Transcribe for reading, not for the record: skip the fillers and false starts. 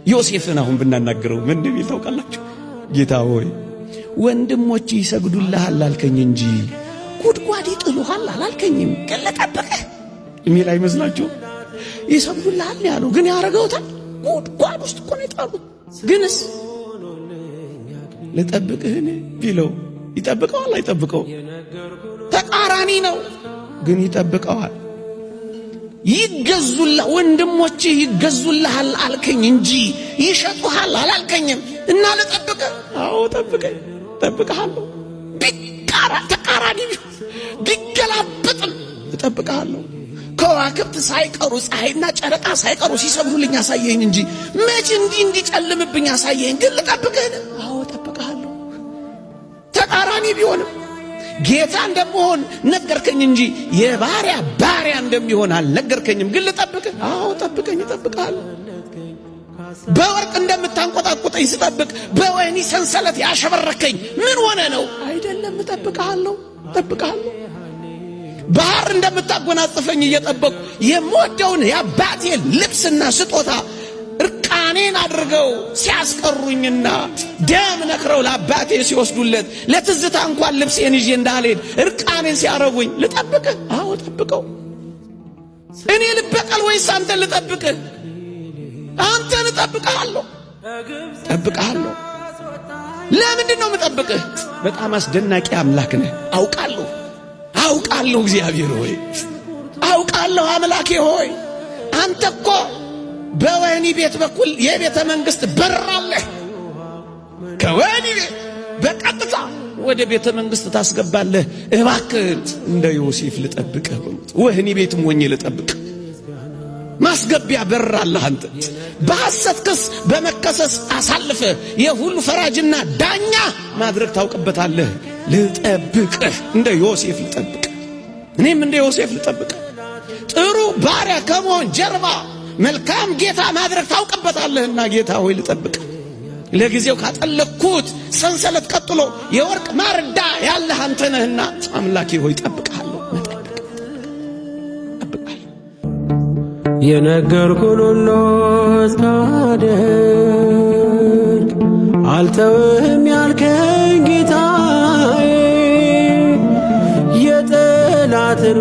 ዮሴፍን አሁን ብናናገረው ምን እንደሚል ታውቃላችሁ? ጌታ ሆይ ወንድሞች ይሰግዱልሃል አልከኝ እንጂ ጉድጓድ ይጥሉሃል አላልከኝም፣ ግን ልጠብቅህ የሚል አይመስላችሁ? ይሰግዱልሃል ያለው ግን ያረገውታል። ጉድጓድ ውስጥ እኮ ነው የጣሉት። ግንስ ልጠብቅህን ቢለው ይጠብቀዋል አይጠብቀው? ተቃራኒ ነው፣ ግን ይጠብቀዋል። ይገዙልህ ወንድሞች ይገዙልሃል አልከኝ እንጂ ይሸጡሃል አላልከኝም እና ልጠብቅህ። አዎ ጠብቀኝ፣ ጠብቀሃለሁ። ተቃራኒ ቢገላበጥም እጠብቀሃለሁ። ከዋክብት ሳይቀሩ ፀሐይና ጨረቃ ሳይቀሩ ሲሰግዱልኝ አሳየኝ እንጂ መቼ እንዲጨልምብኝ አሳየኝ፣ ግን ልጠብቅህ። አዎ ጠብቀሃለሁ። ተቃራኒ ቢሆንም ጌታ እንደምሆን ነገርከኝ እንጂ የባሪያ ባሪያ እንደሚሆን አልነገርከኝም፣ ግን ልጠብቅህ። አዎ ጠብቀኝ፣ እጠብቅሃለሁ። በወርቅ እንደምታንቆጣቁጠኝ ስጠብቅ በወህኒ ሰንሰለት ያሸበረከኝ ምን ሆነ ነው? አይደለም፣ እጠብቅሃለሁ፣ እጠብቅሃለሁ። ባህር እንደምታጎናጽፈኝ እየጠበቁ የምወደውን የአባቴን ልብስና ስጦታ እርቃኔን አድርገው ሲያስቀሩኝና ደም ነክረው ለአባቴ ሲወስዱለት ለትዝታ እንኳን ልብሴን ይዤ እንዳልሄድ እርቃኔን ሲያረጉኝ ልጠብቅህ። አዎ ጠብቀው። እኔ ልበቀል ወይስ አንተን ልጠብቅህ? አንተን እጠብቅሃለሁ፣ እጠብቅሃለሁ። ለምንድን ነው የምጠብቅህ? በጣም አስደናቂ አምላክ ነህ። አውቃለሁ፣ አውቃለሁ። እግዚአብሔር ሆይ አውቃለሁ። አምላኬ ሆይ አንተ እኮ በወህኒ ቤት በኩል የቤተ መንግሥት በር አለህ። ከወህኒ ቤት በቀጥታ ወደ ቤተ መንግሥት ታስገባለህ። እባክህ እንደ ዮሴፍ ልጠብቅህ፣ ወህኒ ቤትም ሆኜ ልጠብቅህ። ማስገቢያ በር አለህ አንተ። በሐሰት ክስ በመከሰስ አሳልፈ የሁሉ ፈራጅና ዳኛ ማድረግ ታውቅበታለህ። ልጠብቅህ፣ እንደ ዮሴፍ ልጠብቅህ። እኔም እንደ ዮሴፍ ልጠብቅህ። ጥሩ ባሪያ ከመሆን ጀርባ መልካም ጌታ ማድረግ ታውቅበታለህና ጌታ ሆይ ልጠብቅህ። ለጊዜው ካጠለቅኩት ሰንሰለት ቀጥሎ የወርቅ ማርዳ ያለህ አንተ ነህና አምላኬ ሆይ ጠብቅሃለሁ፣ ጠብቅሃለሁ። የነገርኩህን ሁሉ እስካደርግ አልተውህም ያልከኝ ጌታዬ የጠላትን